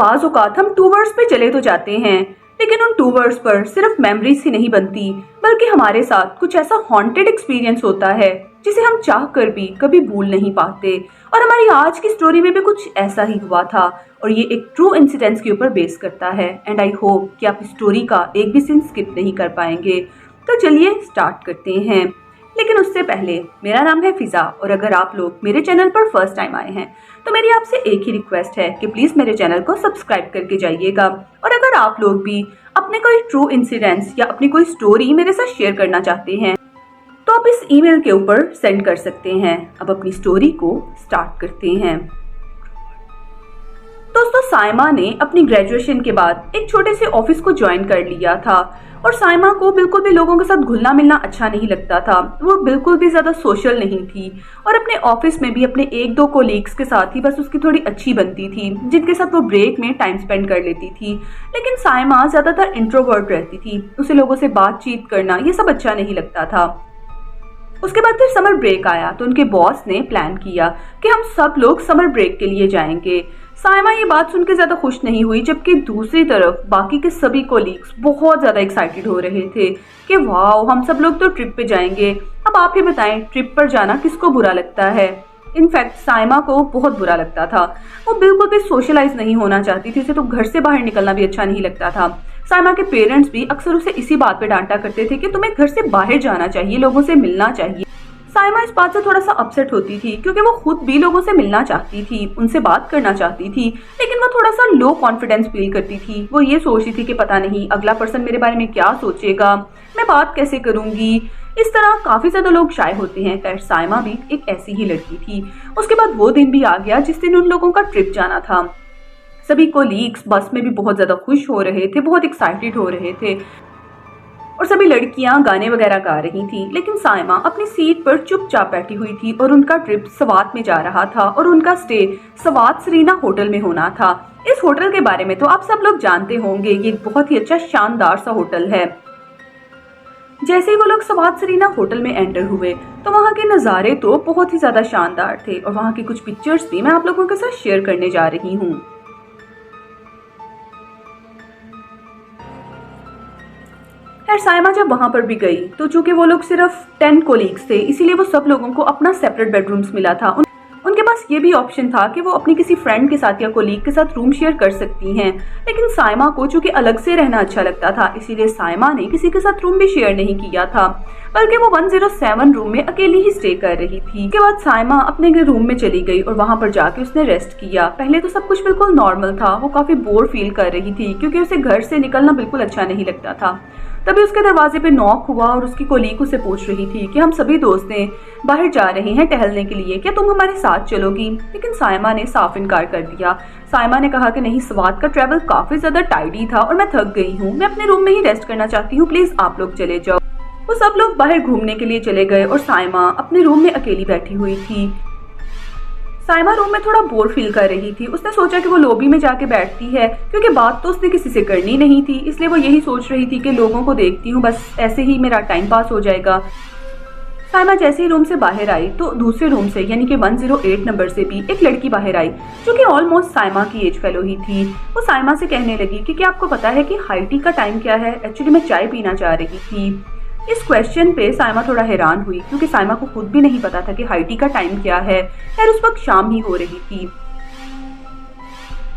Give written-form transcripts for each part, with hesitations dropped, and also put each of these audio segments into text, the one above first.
बाज़ औक़ात हम टू वर्ड्स पे चले तो जाते हैं, लेकिन उन टू वर्ड्स पर सिर्फ मेमोरीज ही नहीं बनती, बल्कि हमारे साथ कुछ ऐसा हॉन्टेड एक्सपीरियंस होता है जिसे हम चाह कर भी कभी भूल नहीं पाते। और हमारी आज की स्टोरी में भी कुछ ऐसा ही हुआ था, और ये एक ट्रू इंसिडेंट्स के ऊपर बेस करता है। एंड आई होप कि आप इस स्टोरी का एक भी सीन स्किप नहीं कर पाएंगे। तो चलिए स्टार्ट करते हैं। लेकिन उससे पहले, मेरा नाम है फिजा, और अगर आप लोग मेरे चैनल पर फर्स्ट टाइम आए हैं तो मेरी आपसे एक ही रिक्वेस्ट है कि प्लीज़ मेरे चैनल को सब्सक्राइब करके जाइएगा। और अगर आप लोग भी अपने कोई ट्रू इंसिडेंट्स या अपनी कोई स्टोरी मेरे साथ शेयर करना चाहते हैं तो आप इस ईमेल के ऊपर सेंड कर सकते हैं। अब अपनी स्टोरी को स्टार्ट करते हैं। दोस्तों, साइमा ने अपनी ग्रेजुएशन के बाद एक छोटे से ऑफिस को ज्वाइन कर लिया था, और साइमा को बिल्कुल भी लोगों के साथ घुलना मिलना अच्छा नहीं लगता था। वो बिल्कुल भी ज़्यादा सोशल नहीं थी, और अपने ऑफिस में भी अपने एक दो कोलीग्स के साथ ही बस उसकी थोड़ी अच्छी बनती थी, जिनके साथ वो ब्रेक में टाइम स्पेंड कर लेती थी। लेकिन साइमा ज़्यादातर इंट्रोवर्ट रहती थी, उसे लोगों से बातचीत करना ये सब अच्छा नहीं लगता था। उसके बाद फिर समर ब्रेक आया, तो उनके बॉस ने प्लान किया कि हम सब लोग समर ब्रेक के लिए जाएंगे। साइमा ये बात सुन के ज़्यादा खुश नहीं हुई, जबकि दूसरी तरफ बाकी के सभी कोलीग्स बहुत ज़्यादा एक्साइटेड हो रहे थे कि वाह, हम सब लोग तो ट्रिप पे जाएंगे। अब आप ही बताएं, ट्रिप पर जाना किसको बुरा लगता है? इनफैक्ट साइमा को बहुत बुरा लगता था। वो बिल्कुल भी सोशलाइज नहीं होना चाहती थी, उसे तो घर से बाहर निकलना भी अच्छा नहीं लगता था। साइमा के पेरेंट्स भी अक्सर उसे इसी बात पे डांटा करते थे कि तुम्हें घर से बाहर जाना चाहिए, लोगों से मिलना चाहिए। साइमा इस बात से थोड़ा सा अपसेट होती थी, क्योंकि वो खुद भी लोगों से मिलना चाहती थी, उनसे बात करना चाहती थी, लेकिन वो थोड़ा सा लो कॉन्फिडेंस फील करती थी। वो ये सोचती थी कि पता नहीं अगला पर्सन मेरे बारे में क्या सोचेगा, मैं बात कैसे करूंगी। इस तरह काफी ज्यादा लोग शाय होते हैं। खैर, साइमा भी एक ऐसी ही लड़की थी। उसके बाद वो दिन भी आ गया जिस दिन उन लोगों का ट्रिप जाना था। सभी कोलीग्स बस में भी बहुत ज्यादा खुश हो रहे थे, बहुत एक्साइटेड हो रहे थे, और सभी लड़कियां गाने वगैरह गा रही थी। लेकिन साइमा अपनी सीट पर चुपचाप बैठी हुई थी, और उनका ट्रिप सवात में जा रहा था, और उनका स्टे सवात सरीना होटल में होना था। इस होटल के बारे में तो आप सब लोग जानते होंगे, ये एक बहुत ही अच्छा शानदार सा होटल है। जैसे ही वो लोग सवात सरीना होटल में एंटर हुए तो वहाँ के नज़ारे तो बहुत ही ज़्यादा शानदार थे, और वहाँ की कुछ पिक्चर्स भी मैं आप लोगों के साथ शेयर करने जा रही हूँ। खैर, साइमा जब वहां पर भी गई तो चूंकि वो लोग सिर्फ 10 कोलीग्स थे, इसीलिए वो सब लोगों को अपना सेपरेट बेडरूम्स मिला था। उनके पास ये भी ऑप्शन था कि वो अपनी किसी फ्रेंड के साथ या कोलीग के साथ रूम शेयर कर सकती हैं। लेकिन साइमा को चूंकि अलग से रहना अच्छा लगता था, इसीलिए साइमा ने किसी के साथ रूम भी शेयर नहीं किया था, बल्कि वो 107 रूम में अकेली ही स्टे कर रही थी। उसके बाद साइमा अपने रूम में चली गई, और वहां पर जाके उसने रेस्ट किया। पहले तो सब कुछ बिल्कुल नॉर्मल था, वो काफी बोर फील कर रही थी, क्योंकि उसे घर से निकलना बिल्कुल अच्छा नहीं लगता था। तभी उसके दरवाजे पे नॉक हुआ, और उसकी कोलीग उसे पूछ रही थी कि हम सभी दोस्तें बाहर जा रहे हैं टहलने के लिए, क्या तुम हमारे साथ चलोगी? लेकिन साइमा ने साफ इनकार कर दिया। साइमा ने कहा कि नहीं, सवात का ट्रैवल काफी ज्यादा टाइडी था और मैं थक गई हूँ, मैं अपने रूम में ही रेस्ट करना चाहती हूँ, प्लीज आप लोग चले जाओ। वो सब लोग बाहर घूमने के लिए चले गए, और साइमा अपने रूम में अकेली बैठी हुई थी। साइमा रूम में थोड़ा बोर फील कर रही थी। उसने सोचा कि वो लॉबी में जाके बैठती है, क्योंकि बात तो उसने किसी से करनी नहीं थी, इसलिए वो यही सोच रही थी कि लोगों को देखती हूँ, बस ऐसे ही मेरा टाइम पास हो जाएगा। साइमा जैसे ही रूम से बाहर आई तो दूसरे रूम से, यानी कि 108 नंबर से भी एक लड़की बाहर आई, जो कि ऑलमोस्ट साइमा की एज फेलो ही थी। वो साइमा से कहने लगी कि क्या आपको पता है कि हाई टी का टाइम क्या है? एक्चुअली मैं चाय पीना चाह रही थी। इस क्वेश्चन पे साइमा थोड़ा हैरान हुई, क्योंकि साइमा को खुद भी नहीं पता था कि हाई टी का टाइम क्या है। खैर, उस वक्त शाम ही हो रही थी।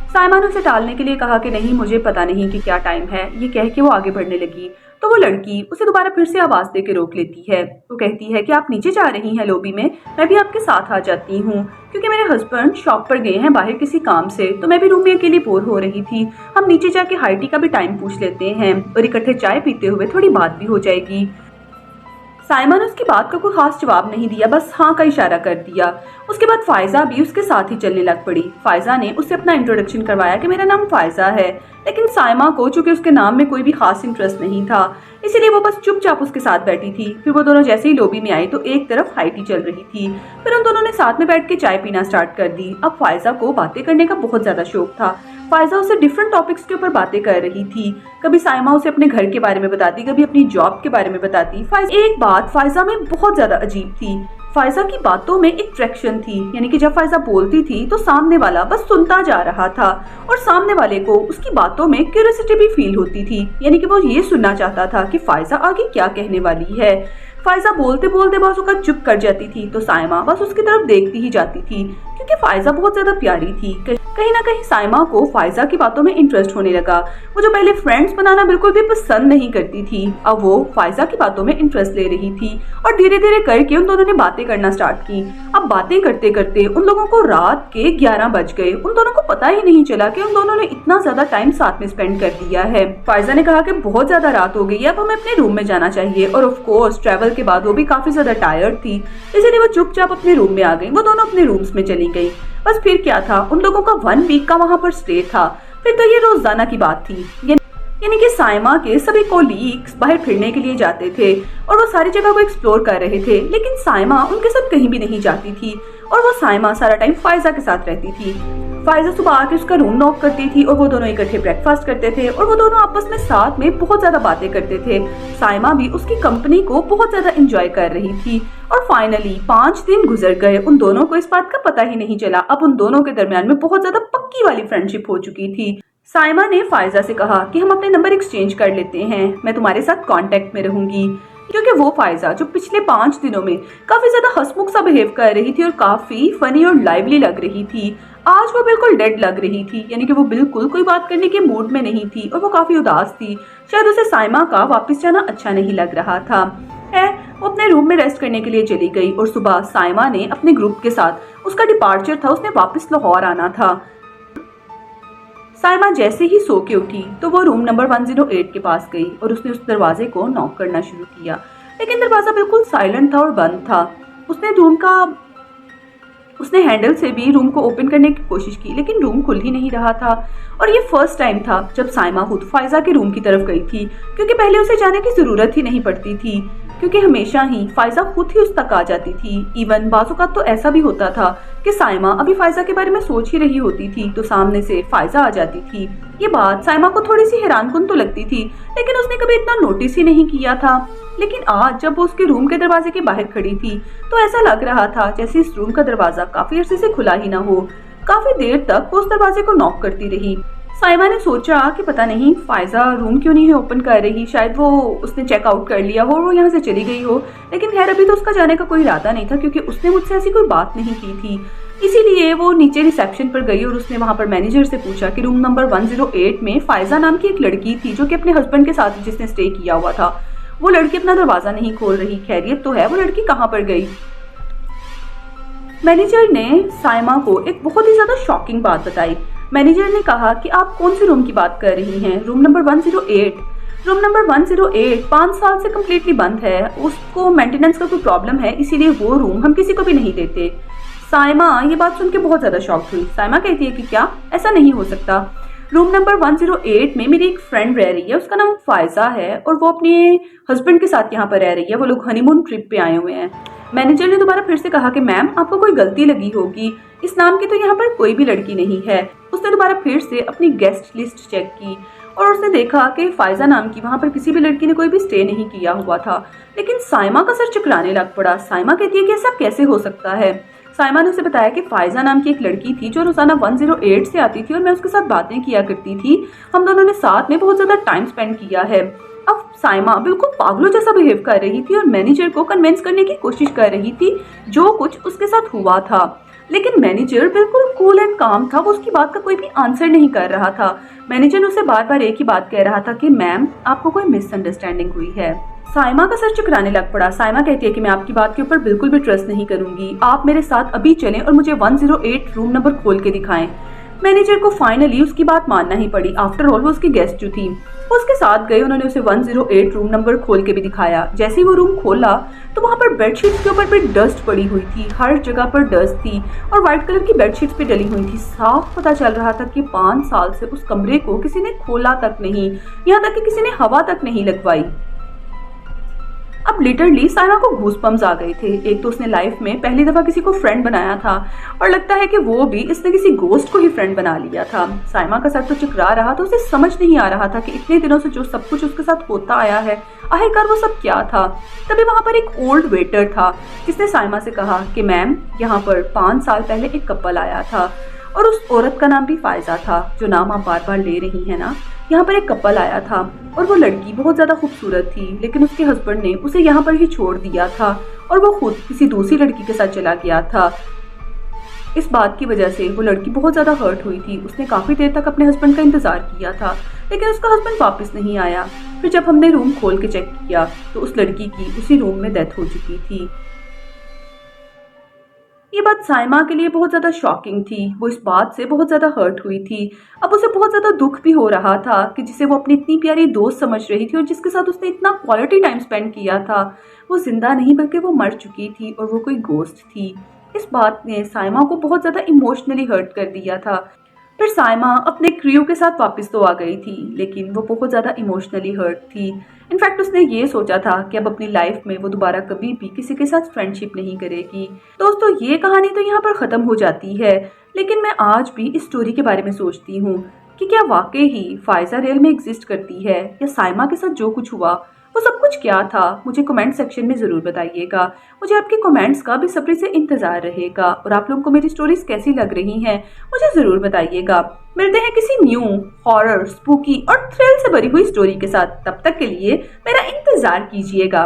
साइमा ने उसे टालने के लिए कहा कि नहीं, मुझे पता नहीं कि क्या टाइम है। ये कह के वो आगे बढ़ने लगी, तो वो लड़की उसे दोबारा फिर से आवाज दे के रोक लेती है। वो कहती है कि आप नीचे जा रही हैं लॉबी में, मैं भी आपके साथ आ जाती हूँ, क्योंकि मेरे हस्बैंड शॉप पर गए हैं बाहर किसी काम से, तो मैं भी रूम में अकेली बोर हो रही थी। हम नीचे जाके हाई टी का भी टाइम पूछ लेते हैं, और इकट्ठे चाय पीते हुए थोड़ी बात भी हो जाएगी। साइमा ने उसकी बात का कोई खास जवाब नहीं दिया, बस हाँ का इशारा कर दिया। उसके बाद फायजा भी उसके साथ ही चलने लग पड़ी। फायजा ने उससे अपना इंट्रोडक्शन करवाया कि मेरा नाम फायजा है, लेकिन साइमा को चूंकि उसके नाम में कोई भी खास इंटरेस्ट नहीं था, इसीलिए वो बस चुपचाप उसके साथ बैठी थी। फिर वो दोनों जैसे ही लॉबी में आई तो एक तरफ हाई टी चल रही थी, फिर उन दोनों ने साथ में बैठ के चाय पीना स्टार्ट कर दी। अब फायजा को बातें करने का बहुत ज्यादा शौक था। फायजा उसे डिफरेंट टॉपिक्स के ऊपर बातें कर रही थी। कभी साइमा उसे अपने घर के बारे में बताती, कभी अपनी जॉब के बारे में बताती। एक बात फायजा में बहुत ज्यादा अजीब थी। फायजा की बातों में एक ट्रैक्शन थी, यानी कि जब फायजा बोलती थी तो सामने वाला बस सुनता जा रहा था और सामने वाले को उसकी बातों में क्यूरियोसिटी भी फील होती थी, यानी कि वो ये सुनना चाहता था कि फायजा आगे क्या कहने वाली है। फायजा बोलते बोलते बाजू का चुप कर जाती थी तो साइमा बस उसकी तरफ देखती ही जाती थी, क्योंकि फायजा बहुत ज्यादा प्यारी थी। कहीं ना कहीं साइमा को फायजा की बातों में इंटरेस्ट होने लगा। वो जो पहले फ्रेंड्स बनाना बिल्कुल भी पसंद नहीं करती थी, अब वो फायजा की बातों में इंटरेस्ट ले रही थी और धीरे धीरे करके उन दोनों ने बातें करना स्टार्ट की। अब बातें करते करते उन लोगों को रात के 11 बज गए। उन दोनों को पता ही नहीं चला कि उन दोनों ने इतना ज्यादा टाइम साथ में स्पेंड कर दिया है। फायजा ने कहा कि बहुत ज्यादा रात हो गई है, अब हमें अपने रूम में जाना चाहिए, और ऑफ कोर्स ट्रैवल के बाद वो भी काफी ज्यादा टायर्ड थी, इसलिए वो चुपचाप अपने रूम में आ गई। वो दोनों अपने रूम्स में चली गई। बस फिर क्या था, उन लोगों का 1 वीक का वहां पर स्टे था। फिर तो ये रोजाना की बात थी, यानी कि साइमा के सभी कोलीग्स बाहर फिरने के लिए जाते थे और वो सारी जगह को एक्सप्लोर कर रहे थे, लेकिन साइमा उनके साथ कहीं भी नहीं जाती थी और वो साइमा सारा टाइम फायजा के साथ रहती थी। फायजा सुबह आके उसका रूम नॉक करती थी और वो दोनों इकट्ठे ब्रेकफास्ट करते थे और वो दोनों आपस में साथ में बहुत ज्यादा बातें करते थे। साइमा भी उसकी कंपनी को बहुत ज्यादा एंजॉय कर रही थी और फाइनली 5 दिन गुजर गए। उन दोनों को इस बात का पता ही नहीं चला। अब उन दोनों के दरमियान में बहुत ज्यादा पक्की वाली फ्रेंडशिप हो चुकी थी। साइमा ने फायजा से कहा कि हम अपने नंबर एक्सचेंज कर लेते हैं, मैं तुम्हारे साथ कांटेक्ट में रहूंगी, क्योंकि वो फायजा जो पिछले 5 दिनों में काफी ज्यादा हंसमुख सा बिहेव कर रही थी और काफी फनी और लाइवली लग रही थी, आज वो बिल्कुल डेड लग रही थी, यानी कि वो बिल्कुल कोई बात करने के मूड में नहीं थी और वो काफी उदास थी। शायद उसे साइमा का वापस जाना अच्छा नहीं लग रहा था। वो अपने रूम में रेस्ट करने के लिए चली गई और सुबह साइमा ने अपने ग्रुप के साथ, उसका डिपार्चर था, उसने वापस लाहौर आना था। साइमा जैसे ही सो के उठी तो वो रूम नंबर 108 के पास गई और उसने उस दरवाजे को नॉक करना शुरू किया, लेकिन दरवाजा बिल्कुल साइलेंट था और बंद था। उसने हैंडल से भी रूम को ओपन करने की कोशिश की, लेकिन रूम खुल ही नहीं रहा था। और ये फर्स्ट टाइम था जब साइमा खुद फायजा के रूम की तरफ गई थी, क्योंकि पहले उसे जाने की जरूरत ही नहीं पड़ती थी, क्योंकि हमेशा ही फायजा खुद ही उस तक आ जाती थी। इवन बाजुकात तो ऐसा भी होता था कि साइमा अभी फायजा के बारे में सोच ही रही होती थी तो सामने से फायजा आ जाती थी। ये बात साइमा को थोड़ी सी हैरानकुन तो लगती थी, लेकिन उसने कभी इतना नोटिस ही नहीं किया था। लेकिन आज जब वो उसके रूम के दरवाजे के बाहर खड़ी थी तो ऐसा लग रहा था जैसे इस रूम का दरवाजा काफी अरसे से खुला ही ना हो। काफी देर तक वो उस दरवाजे को नॉक करती रही। साइमा ने सोचा कि पता नहीं फायजा रूम क्यों नहीं है ओपन कर रही, शायद वो उसने चेकआउट कर लिया हो, वो यहाँ से चली गई हो। लेकिन खैर अभी तो उसका जाने का कोई इरादा नहीं था, क्योंकि उसने मुझसे ऐसी कोई बात नहीं की थी। इसीलिए वो नीचे रिसेप्शन पर गई और उसने वहां पर मैनेजर से पूछा कि रूम नंबर 108 में फायजा नाम की एक लड़की थी जो कि अपने हस्बैंड के साथ जिसने स्टे किया हुआ था, वो लड़की अपना दरवाजा नहीं खोल रही, खैरियत तो है, वो लड़की कहाँ पर गई। मैनेजर ने साइमा को एक बहुत ही ज्यादा शॉकिंग बात बताई। मैनेजर ने कहा कि आप कौन से रूम की बात कर रही हैं? Room number 108। रूम नंबर 108 5 साल से कम्प्लीटली बंद है, उसको मेंटेनेंस का कोई प्रॉब्लम है, इसीलिए वो रूम हम किसी को भी नहीं देते। साइमा ये बात सुन के बहुत ज्यादा शॉक हुई। साइमा कहती है कि क्या, ऐसा नहीं हो सकता। रूम नंबर 108 में मेरी एक फ्रेंड रह रही है, उसका नाम फायजा है और वो अपने हस्बैंड के साथ यहाँ पर रह रही है, वो लोग हनीमून ट्रिप पे आए हुए हैं। मैनेजर ने दोबारा फिर से कहा कि मैम आपको कोई गलती लगी होगी, इस नाम की तो यहाँ पर कोई भी लड़की नहीं है। उसने दोबारा फिर से अपनी गेस्ट लिस्ट चेक की और उसने देखा कि फायजा नाम की वहाँ पर किसी भी लड़की ने कोई भी स्टे नहीं किया हुआ था। लेकिन साइमा का सर चकराने लग पड़ा। साइमा कहती है कि ऐसा कैसे हो सकता है। साइमा ने उसे बताया कि फायजा नाम की एक लड़की थी जो रोजाना 108 से आती थी और मैं उसके साथ बातें किया करती थी, हम दोनों ने साथ में बहुत ज्यादा टाइम स्पेंड किया है। अब साइमा बिल्कुल पागलों जैसा बिहेव कर रही थी और मैनेजर को कन्विंस करने की कोशिश कर रही थी जो कुछ उसके साथ हुआ था, लेकिन मैनेजर बिल्कुल कूल एंड काम था, वो उसकी बात का कोई भी आंसर नहीं कर रहा था। मैनेजर उसे बार बार एक ही बात कह रहा था कि मैम आपको कोई मिसअंडरस्टैंडिंग हुई है। साइमा का सर चकराने लग पड़ा। साइमा कहती है कि मैं आपकी बात के ऊपर बिल्कुल भी ट्रस्ट नहीं करूंगी, आप मेरे साथ अभी चलें और मुझे 108 रूम नंबर खोल के दिखाएं। मैनेजर को फाइनली उसकी बात मानना ही पड़ी, आफ्टर ऑल वो उसकी गेस्ट जो थी। उसके साथ गए, उन्होंने उसे 108 रूम नंबर खोल के भी दिखाया। जैसे ही वो रूम खोला तो वहां पर बेडशीट्स के ऊपर भी डस्ट पड़ी हुई थी, हर जगह पर डस्ट थी और व्हाइट कलर की बेडशीट्स भी डली हुई थी। साफ पता चल रहा था कि 5 साल से उस कमरे को किसी ने खोला तक नहीं, यहाँ तक कि किसी ने हवा तक नहीं लगवाई। अब लिटरली साइमा को गूज़बम्प्स आ गए थे। एक तो उसने लाइफ में पहली दफा किसी को फ्रेंड बनाया था और लगता है कि वो भी इसने किसी गोस्ट को ही फ्रेंड बना लिया था। साइमा का सर तो चकरा रहा था, उसे समझ नहीं आ रहा था कि इतने दिनों से जो सब कुछ उसके साथ होता आया है आखिरकार वो सब क्या था। तभी वहां पर एक ओल्ड वेटर था जिसने साइमा से कहा कि मैम, यहाँ पर 5 साल पहले एक कपल आया था और उस औरत का नाम भी फायजा था, जो नाम आप बार बार ले रही है ना। यहाँ पर एक कपल आया था और वो लड़की बहुत ज्यादा खूबसूरत थी, लेकिन उसके हस्बैंड ने उसे यहाँ पर ही छोड़ दिया था और वो खुद किसी दूसरी लड़की के साथ चला गया था। इस बात की वजह से वो लड़की बहुत ज्यादा हर्ट हुई थी। उसने काफी देर तक अपने हस्बैंड का इंतजार किया था, लेकिन उसका हस्बैंड वापस नहीं आया। फिर जब हमने रूम खोल के चेक किया तो उस लड़की की उसी रूम में डेथ हो चुकी थी। ये बात साइमा के लिए बहुत ज्यादा शॉकिंग थी। वो इस बात से बहुत ज्यादा हर्ट हुई थी। अब उसे बहुत ज्यादा दुख भी हो रहा था कि जिसे वो अपनी इतनी प्यारी दोस्त समझ रही थी और जिसके साथ उसने इतना क्वालिटी टाइम स्पेंड किया था, वो जिंदा नहीं बल्कि वो मर चुकी थी और वो कोई गोस्ट थी। इस बात ने साइमा को बहुत ज्यादा इमोशनली हर्ट कर दिया था। फिर साइमा अपने क्रू के साथ वापस तो आ गई थी, लेकिन वो बहुत ज्यादा इमोशनली हर्ट थी। इनफैक्ट उसने ये सोचा था कि अब अपनी लाइफ में वो दोबारा कभी भी किसी के साथ फ्रेंडशिप नहीं करेगी। दोस्तों, ये कहानी तो यहाँ पर खत्म हो जाती है, लेकिन मैं आज भी इस स्टोरी के बारे में सोचती हूँ कि क्या वाकई ही फायजा रियल में एग्जिस्ट करती है, या साइमा के साथ जो कुछ हुआ वो सब कुछ क्या था। मुझे कमेंट सेक्शन में जरूर बताइएगा। मुझे आपके कमेंट्स का भी सब्र से इंतजार रहेगा और आप लोगों को मेरी स्टोरीज कैसी लग रही हैं मुझे जरूर बताइएगा। मिलते हैं किसी न्यू हॉरर, स्पूकी और थ्रिल से भरी हुई स्टोरी के साथ। तब तक के लिए मेरा इंतजार कीजिएगा।